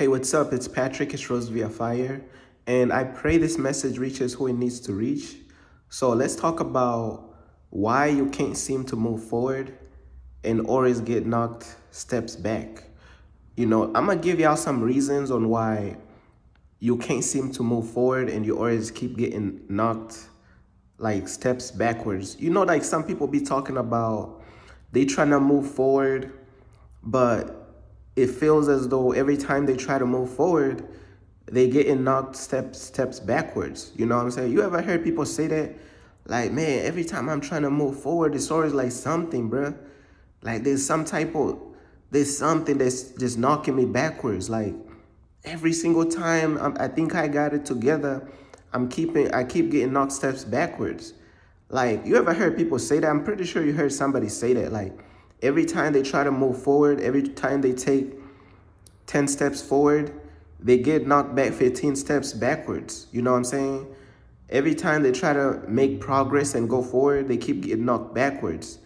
Hey, what's up? It's Patrick. It's Rose via Fire. And I pray this message reaches who it needs to reach. So let's talk about why you can't seem to move forward and always get knocked steps back. I'm going to give y'all some reasons on why you can't seem to move forward and you always keep getting knocked like steps backwards. Like some people be talking about they trying to move forward, but it feels as though every time they try to move forward, they getting knocked steps backwards. You know what I'm saying? You ever heard people say that? Like, man, every time I'm trying to move forward, it's always like something, bruh. Like there's something that's just knocking me backwards. Like every single time I think I got it together, I keep getting knocked steps backwards. Like, you ever heard people say that? I'm pretty sure you heard somebody say that. Like, every time they try to move forward, every time they take 10 steps forward, they get knocked back 15 steps backwards. You know what I'm saying? Every time they try to make progress and go forward, they keep getting knocked backwards.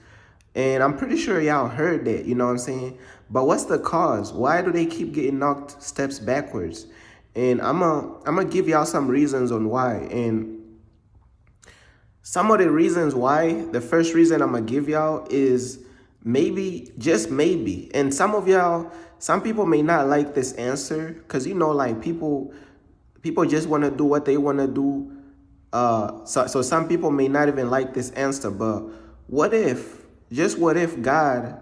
And I'm pretty sure y'all heard that, you know what I'm saying? But what's the cause? Why do they keep getting knocked steps backwards? And I'm gonna give y'all some reasons on why. And some of the reasons why, the first reason I'm gonna give y'all is maybe, just maybe. And some people may not like this answer because like people just want to do what they want to do. So some people may not even like this answer, but what if God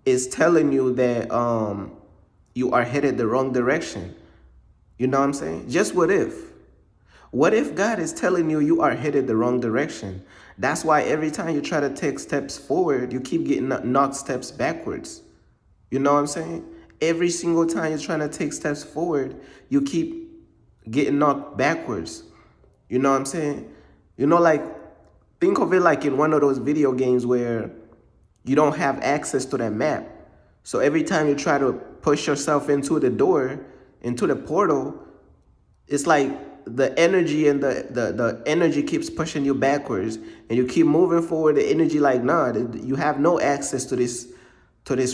is telling you that you are headed the wrong direction? You know what I'm saying? Just what if? What if God is telling you you are headed the wrong direction? That's why every time you try to take steps forward, you keep getting knocked steps backwards. You know what I'm saying? Every single time you're trying to take steps forward, you keep getting knocked backwards. You know what I'm saying? Like, think of it like in one of those video games where you don't have access to that map. So every time you try to push yourself into the door, into the portal, it's like the energy and the energy keeps pushing you backwards and you keep moving forward. The energy like, nah, you have no access to this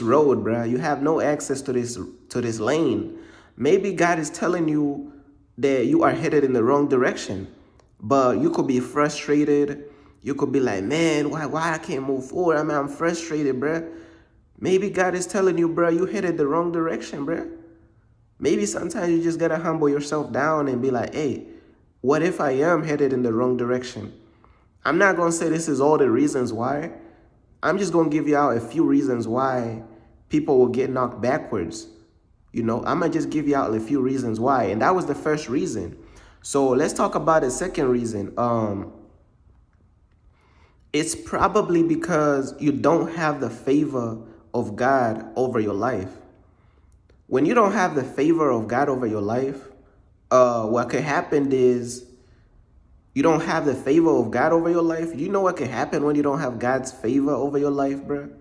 road, bruh. You have no access to this lane. Maybe God is telling you that you are headed in the wrong direction, but you could be frustrated. You could be like, man, why I can't move forward? I mean, I'm frustrated, bruh. Maybe God is telling you, bruh, you headed the wrong direction, bruh. Maybe sometimes you just gotta humble yourself down and be like, hey, what if I am headed in the wrong direction? I'm not gonna say this is all the reasons why. I'm just gonna give you out a few reasons why people will get knocked backwards. I'm gonna just give you out a few reasons why. And that was the first reason. So let's talk about the second reason. It's probably because you don't have the favor of God over your life. When you don't have the favor of God over your life, what could happen is you don't have the favor of God over your life. You know what could happen when you don't have God's favor over your life, bruh?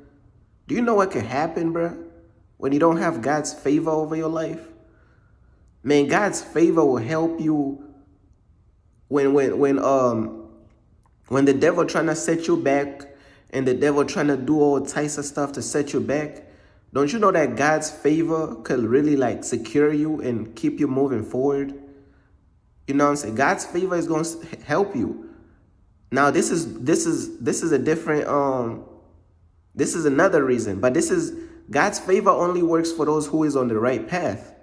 Do you know what could happen, bruh, when you don't have God's favor over your life? Man, God's favor will help you when the devil trying to set you back and the devil trying to do all types of stuff to set you back. Don't you know that God's favor could really like secure you and keep you moving forward? You know what I'm saying? God's favor is going to help you. Now this is a different this is another reason, but this is God's favor only works for those who is on the right path.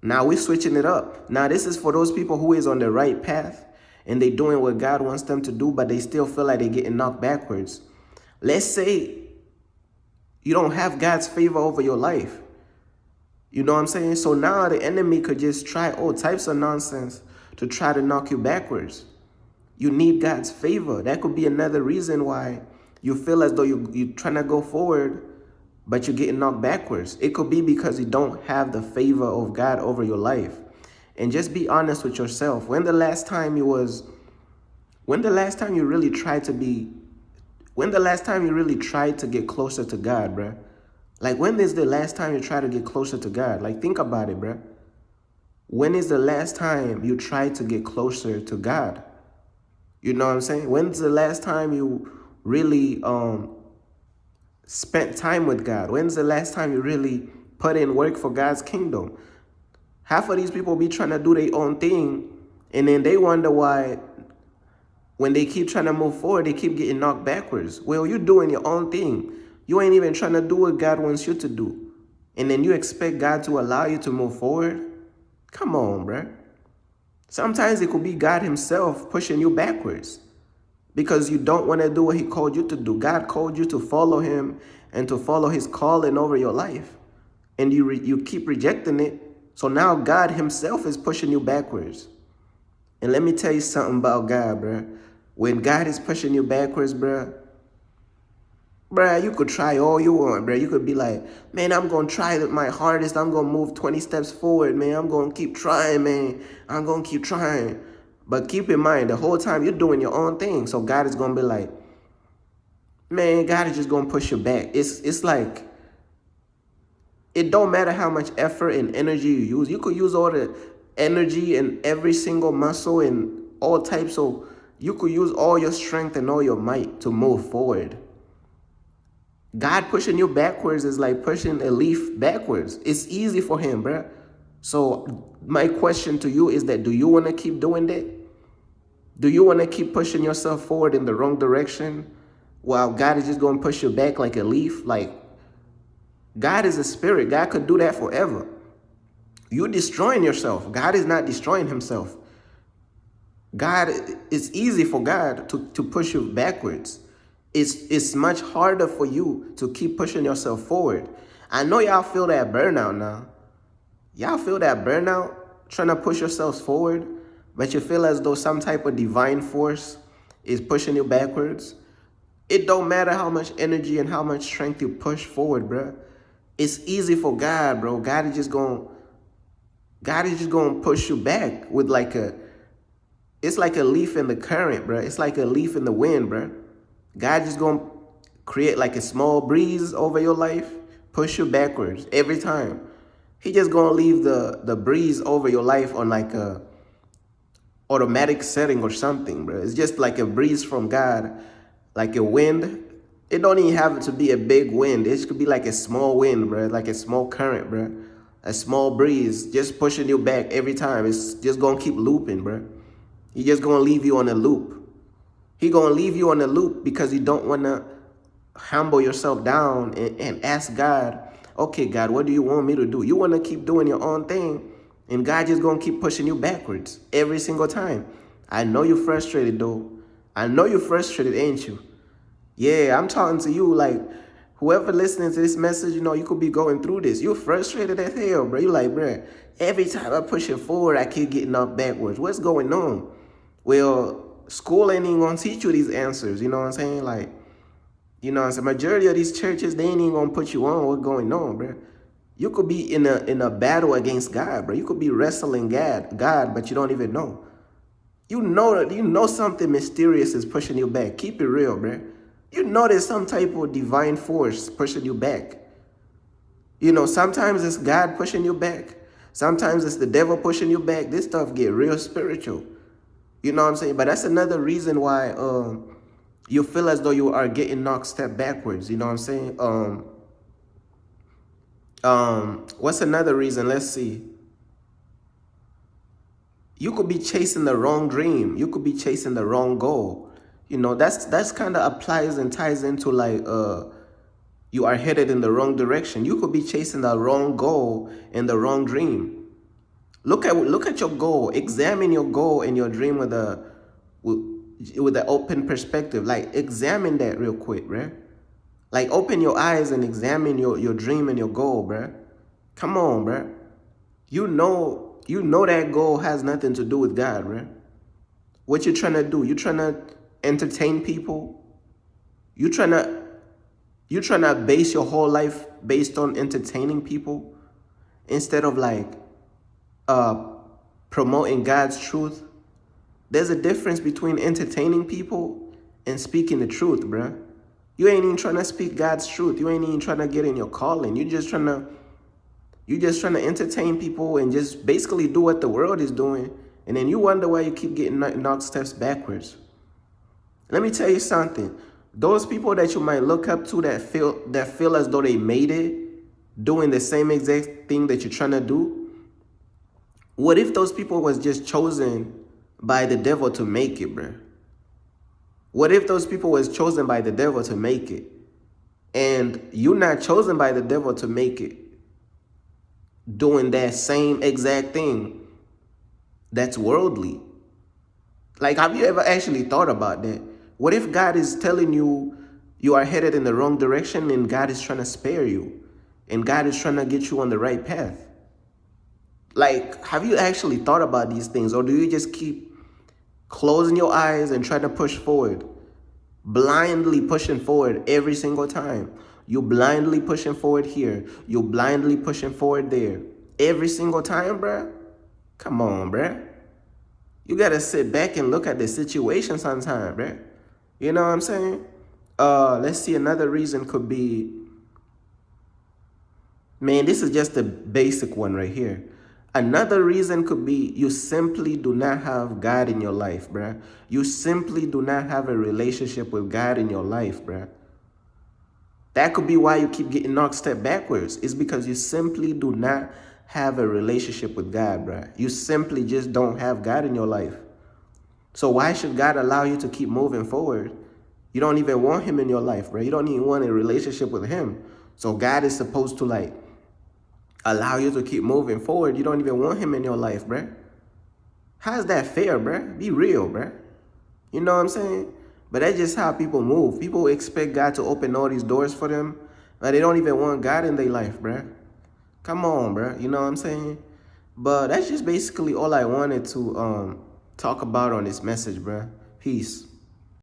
Now we're switching it up. Now this is for those people who is on the right path and they doing what God wants them to do, but they still feel like they're getting knocked backwards. Let's say you don't have God's favor over your life. You know what I'm saying? So now the enemy could just try all types of nonsense to try to knock you backwards. You need God's favor. That could be another reason why you feel as though you're trying to go forward, but you're getting knocked backwards. It could be because you don't have the favor of God over your life. And just be honest with yourself. When the last time you really tried to get closer to God, bruh? Like, when is the last time you tried to get closer to God? Like, think about it, bruh. When is the last time you tried to get closer to God? You know what I'm saying? When's the last time you really spent time with God? When's the last time you really put in work for God's kingdom? Half of these people be trying to do their own thing, and then they wonder why when they keep trying to move forward, they keep getting knocked backwards. Well, you're doing your own thing. You ain't even trying to do what God wants you to do. And then you expect God to allow you to move forward? Come on, bruh. Sometimes it could be God himself pushing you backwards because you don't want to do what he called you to do. God called you to follow him and to follow his calling over your life. And you keep rejecting it. So now God himself is pushing you backwards. And let me tell you something about God, bruh. When God is pushing you backwards, bruh, you could try all you want, bruh. You could be like, man, I'm going to try my hardest. I'm going to move 20 steps forward, man. I'm going to keep trying, man. I'm going to keep trying. But keep in mind, the whole time you're doing your own thing. So God is going to be like, man, God is just going to push you back. It's like, it don't matter how much effort and energy you use. You could use all the energy and every single muscle and all types of, you could use all your strength and all your might to move forward. God pushing you backwards is like pushing a leaf backwards. It's easy for him, bruh. So my question to you is that, do you want to keep doing that? Do you want to keep pushing yourself forward in the wrong direction while God is just going to push you back like a leaf? Like, God is a spirit. God could do that forever. You're destroying yourself. God is not destroying himself. God, it's easy for God to push you backwards. It's much harder for you to keep pushing yourself forward. I know y'all feel that burnout now. Y'all feel that burnout trying to push yourselves forward, but you feel as though some type of divine force is pushing you backwards. It don't matter how much energy and how much strength you push forward, bro. It's easy for God, bro. God is just going to push you back with it's like a leaf in the current, bro. It's like a leaf in the wind, bro. God just going to create like a small breeze over your life, push you backwards every time. He just going to leave the breeze over your life on like a automatic setting or something, bro. It's just like a breeze from God, like a wind. It don't even have to be a big wind. It could be like a small wind, bro, like a small current, bro. A small breeze just pushing you back every time. It's just going to keep looping, bro. He just going to leave you on a loop. He going to leave you on a loop because you don't want to humble yourself down and ask God, okay, God, what do you want me to do? You want to keep doing your own thing, and God just going to keep pushing you backwards every single time. I know you're frustrated, though. I know you're frustrated, ain't you? Yeah, I'm talking to you like, whoever listening to this message, you know, you could be going through this. You're frustrated as hell, bro. You're like, bro, every time I push it forward, I keep getting knocked backwards. What's going on? Well, school ain't even gonna teach you these answers, you know what I'm saying? Like, you know what I'm saying? Majority of these churches, they ain't even gonna put you on what's going on, bro. You could be in a battle against God, bro. You could be wrestling God, but you don't even know. You know something mysterious is pushing you back. Keep it real, bro. You know there's some type of divine force pushing you back. You know, sometimes it's God pushing you back. Sometimes it's the devil pushing you back. This stuff get real spiritual. You know what I'm saying? But that's another reason why you feel as though you are getting knocked step backwards. You know what I'm saying? What's another reason? Let's see. You could be chasing the wrong dream. You could be chasing the wrong goal. You know, that's kind of applies and ties into like you are headed in the wrong direction. You could be chasing the wrong goal and the wrong dream. Look at your goal. Examine your goal and your dream with an open perspective. Like, examine that real quick, bruh. Like, open your eyes and examine your dream and your goal, bruh. Come on, bruh. You know that goal has nothing to do with God, bruh. What you trying to do? You trying to entertain people? You trying to base your whole life based on entertaining people instead of like promoting God's truth? There's a difference between entertaining people and speaking the truth, bruh. You ain't even trying to speak God's truth. You ain't even trying to get in your calling. You're just trying to entertain people and just basically do what the world is doing. And then you wonder why you keep getting knocked steps backwards. Let me tell you something. Those people that you might look up to that feel as though they made it, doing the same exact thing that you're trying to do, What if those people was just chosen by the devil to make it, bruh? What if those people was chosen by the devil to make it? And you're not chosen by the devil to make it, doing that same exact thing that's worldly. Like, have you ever actually thought about that? What if God is telling you you are headed in the wrong direction and God is trying to spare you and God is trying to get you on the right path? Like, have you actually thought about these things, or do you just keep closing your eyes and trying to push forward, blindly pushing forward every single time? You blindly pushing forward here, you blindly pushing forward there every single time, bruh? Come on, bruh. You gotta sit back and look at the situation sometime, bruh. You know what I'm saying? Let's see, another reason could be, man, this is just the basic one right here. Another reason could be you simply do not have God in your life, bruh. You simply do not have a relationship with God in your life, bruh. That could be why you keep getting knocked step backwards. It's because you simply do not have a relationship with God, bruh. You simply just don't have God in your life. So why should God allow you to keep moving forward? You don't even want him in your life, bruh. You don't even want a relationship with him. So God is supposed to like allow you to keep moving forward. You don't even want him in your life, bruh. How's that fair, bruh? Be real, bruh. You know what I'm saying? But that's just how people move. People expect God to open all these doors for them, but they don't even want God in their life, bruh. Come on, bruh. You know what I'm saying? But that's just basically all I wanted to talk about on this message, bruh. Peace.